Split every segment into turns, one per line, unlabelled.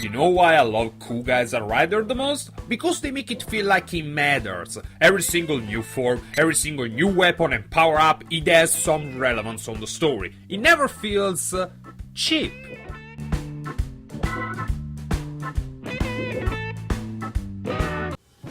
You know why I love Kuga as a rider the most? Because they make it feel like it matters. Every single new form, every single new weapon and power up, it has some relevance on the story. It never feels cheap.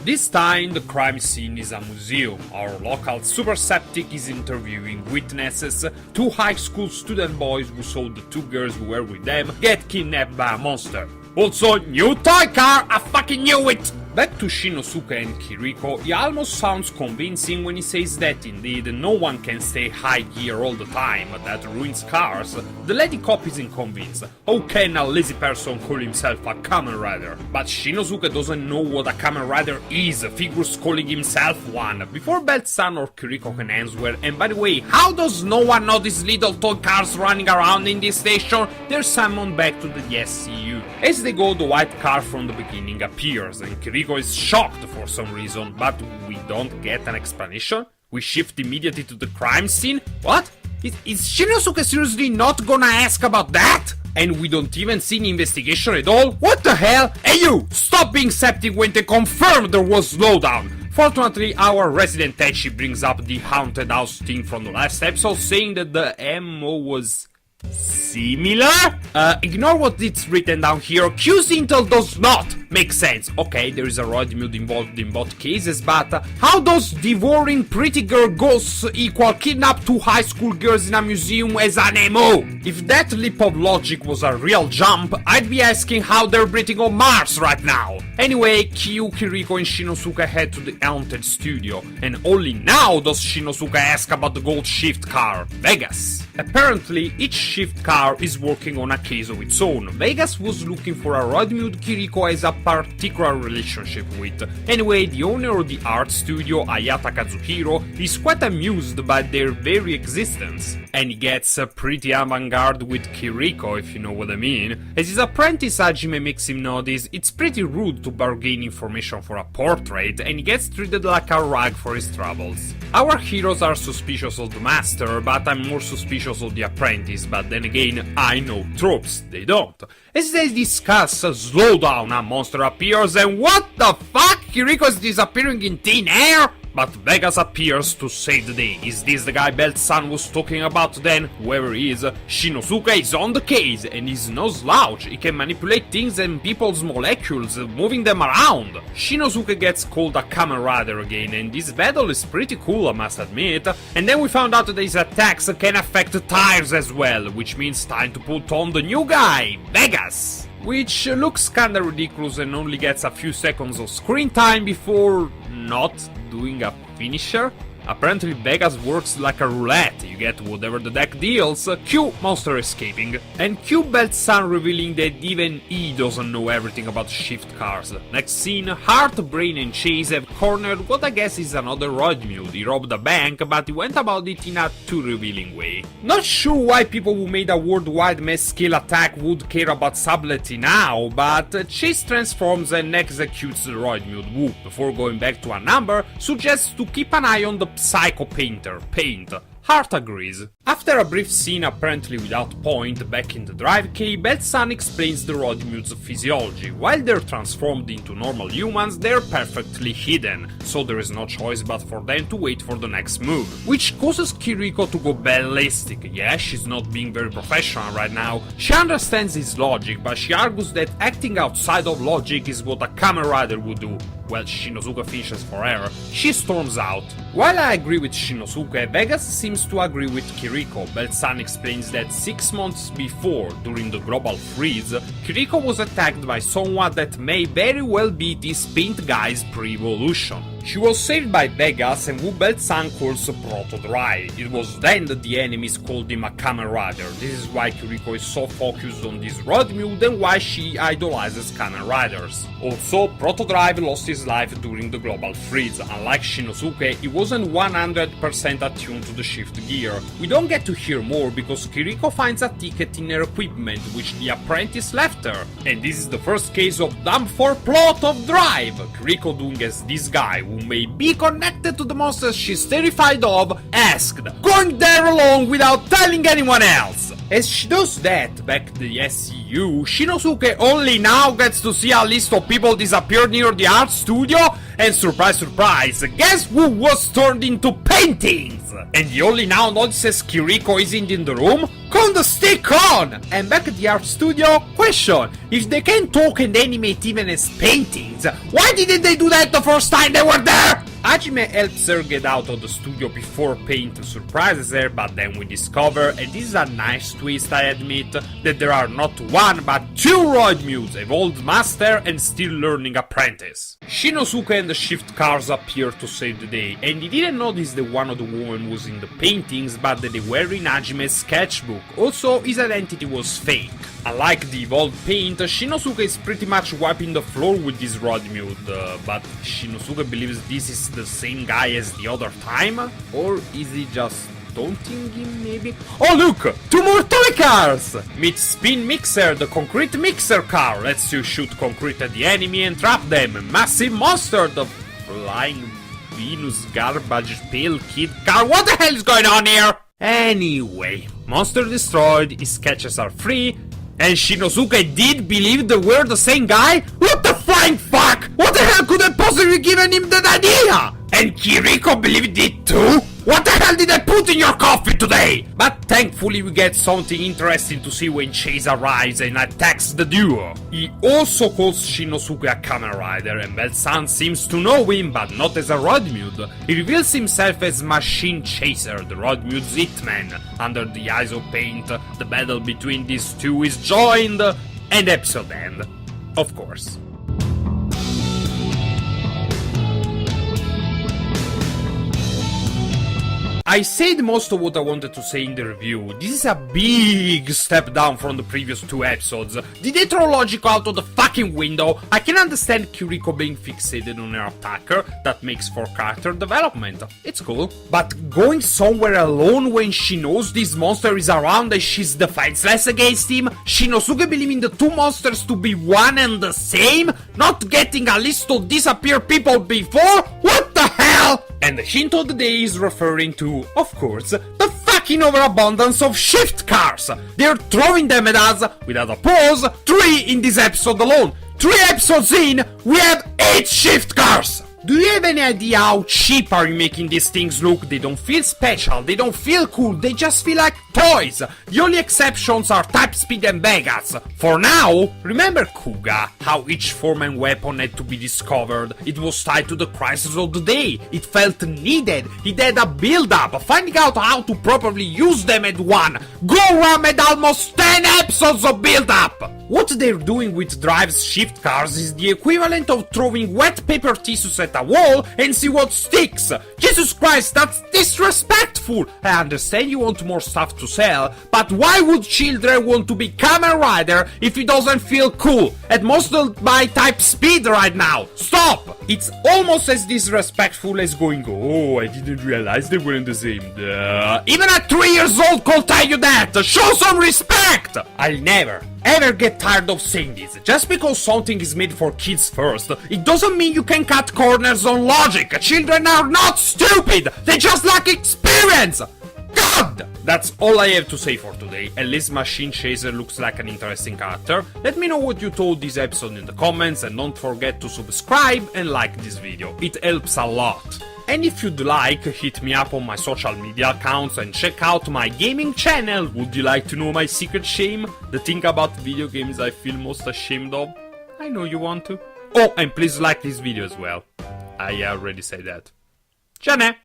This time the crime scene is a museum. Our local super septic is interviewing witnesses. Two high school student boys who saw the two girls who were with them get kidnapped by a monster. Also, new toy car! I fucking knew it! Back to Shinosuke and Kiriko, he almost sounds convincing when he says that indeed no one can stay high gear all the time, that ruins cars. The lady cop isn't convinced. How can a lazy person call himself a Kamen Rider? But Shinosuke doesn't know what a Kamen Rider is, figures calling himself one. Before Belt-san or Kiriko can answer, and by the way, how does no one know these little toy cars running around in this station? They're summoned back to the SCU. As they go, the white car from the beginning appears, and Kiriko is shocked for some reason, but we don't get an explanation. We shift immediately to the crime scene. What? Is Shinosuke seriously not gonna ask about that? And we don't even see an investigation at all? What the hell? Hey you! Stop being septic when they confirm there was slowdown! Fortunately, our resident Techi brings up the haunted house thing from the last episode, saying that the MO was similar? Ignore what it's written down here. Q's intel does not make sense. Okay, there is a Rodmute involved in both cases, but how does devouring pretty girl ghosts equal kidnap two high school girls in a museum as an MO? If that leap of logic was a real jump, I'd be asking how they're breathing on Mars right now. Anyway, Kyu, Kiriko and Shinosuke head to the haunted studio, and only now does Shinosuke ask about the gold shift car, Vegas. Apparently, each shift car is working on a case of its own. Vegas was looking for a Rodmute Kiriko has a particular relationship with. Anyway, the owner of the art studio, Ayata Kazuhiro, is quite amused by their very existence. And he gets pretty avant-garde with Kiriko, if you know what I mean. As his apprentice Hajime makes him notice, it's pretty rude to bargain information for a portrait, and he gets treated like a rag for his troubles. Our heroes are suspicious of the master, but I'm more suspicious of the apprentice, but then again, I know tropes, they don't. As they discuss slow down, a monster appears and what the fuck? Kiriko is disappearing in thin air? But Vegas appears to save the day. Is this the guy Belt-san was talking about then? Whoever he is, Shinosuke is on the case, and he's no slouch. He can manipulate things and people's molecules, moving them around. Shinosuke gets called a Kamen Rider again, and this battle is pretty cool, I must admit. And then we found out that his attacks can affect tires as well, which means time to put on the new guy, Vegas. Which looks kinda ridiculous and only gets a few seconds of screen time before not doing a finisher. Apparently Vegas works like a roulette, you get whatever the deck deals. Q, monster escaping, and Q Belt-san revealing that even he doesn't know everything about shift cars. Next scene, Heart, Brain and Chase have cornered what I guess is another Rodmute. He robbed a bank, but he went about it in a too revealing way. Not sure why people who made a worldwide mass scale attack would care about subtlety now, but Chase transforms and executes the Rodmute, who, before going back to a number, suggests to keep an eye on the Psycho Painter, Paint. Heart agrees. After a brief scene apparently without point back in the drive key, Belt-san explains the Rodmute's physiology. While they're transformed into normal humans, they're perfectly hidden, so there is no choice but for them to wait for the next move. Which causes Kiriko to go ballistic. Yeah, she's not being very professional right now. She understands his logic, but she argues that acting outside of logic is what a Kamen Rider would do. Well, Shinosuke finishes for her. She storms out. While I agree with Shinosuke, Vegas seems to agree with Kiriko. Belt-san explains that 6 months before, during the global freeze, Kiriko was attacked by someone that may very well be this paint guy's pre-evolution. She was saved by Vegas and who Belt-san calls Proto-Drive. It was then that the enemies called him a Kamen Rider. This is why Kiriko is so focused on this road mute and why she idolizes Kamen Riders. Also, Proto-Drive lost his life during the global freeze. Unlike Shinosuke, he wasn't 100% attuned to the shift gear. We don't get to hear more because Kiriko finds a ticket in her equipment which the apprentice left her. And this is the first case of dump for plot of Drive. Kiriko, doing as this guy, who may be connected to the monsters she's terrified of, asked, going there alone without telling anyone else. As she does that, back to the SCU, Shinosuke only now gets to see a list of people disappear near the art studio, and surprise surprise, guess who was turned into paintings? And he only now notices Kiriko isn't in the room? Con the stick on! And back at the art studio, question, if they can talk and animate even as paintings, why didn't they do that the first time they were there? Hajime helps her get out of the studio before Paint surprises her, but then we discover, and this is a nice twist I admit, that there are not one but two Roid Mutes, evolved master and still learning apprentice. Shinosuke and the shift cars appear to save the day, and he didn't notice that one of the women was in the paintings, but that they were in Hajime's sketchbook. Also, his identity was fake. Unlike the evolved Paint, Shinosuke is pretty much wiping the floor with this Roid Mute, but Shinosuke believes this is the same guy as the other time? Or is he just taunting him, maybe? Oh look! Two more toy cars! Meet Spin Mixer, the concrete mixer car, lets you shoot concrete at the enemy and trap them. Massive Monster, the flying Venus garbage pail kid car. What the hell is going on here? Anyway, monster destroyed, his sketches are free, and Shinosuke did believe they were the same guy? What the flying fuck? What the hell could have possibly given him that idea? And Kiriko believed it too? What the hell did I put in your coffee today? But thankfully we get something interesting to see when Chase arrives and attacks the duo. He also calls Shinosuke a Kamen Rider, and Belt-san seems to know him, but not as a Roid Mute. He reveals himself as Machine Chaser, the Roid Mute's hitman. Under the eyes of Paint, the battle between these two is joined, and episode end. Of course. I said most of what I wanted to say in the review. This is a big step down from the previous two episodes. Did they throw logic out of the fucking window? I can understand Kiriko being fixated on her attacker, that makes for character development. It's cool. But going somewhere alone when she knows this monster is around and she's defenseless against him? Shinosuke believing the two monsters to be one and the same? Not getting a list of disappear people before? What the hell? And the hint of the day is referring to, of course, the fucking overabundance of shift cars! They're throwing them at us, without a pause, 3 in this episode alone! 3 episodes in, we have 8 shift cars! Do you have any idea how cheap are you making these things look? They don't feel special, they don't feel cool, they just feel like toys! The only exceptions are Type Speed and Vegas. For now, remember Kuga, how each form and weapon had to be discovered. It was tied to the crisis of the day, it felt needed, it had a build-up, finding out how to properly use them at one. Go-Ram had almost 10 episodes of build-up! What they're doing with Drive's shift cars is the equivalent of throwing wet paper tissues at a wall and see what sticks. Jesus Christ, that's disrespectful! I understand you want more stuff to sell, but why would children want to be Kamen Rider if it doesn't feel cool? At most they'll buy Type Speed right now. Stop! It's almost as disrespectful as going, oh, I didn't realize they weren't the same. Even a 3 years old could tell you that! Show some respect! I'll never ever get tired of saying this. Just because something is made for kids first, it doesn't mean you can cut corners on logic. Children are not stupid! They just lack experience! God! That's all I have to say for today. At least Machine Chaser looks like an interesting character. Let me know what you thought this episode in the comments, and don't forget to subscribe and like this video. It helps a lot. And if you'd like, hit me up on my social media accounts and check out my gaming channel. Would you like to know my secret shame? The thing about video games I feel most ashamed of? I know you want to. Oh, and please like this video as well. I already said that. Ciao!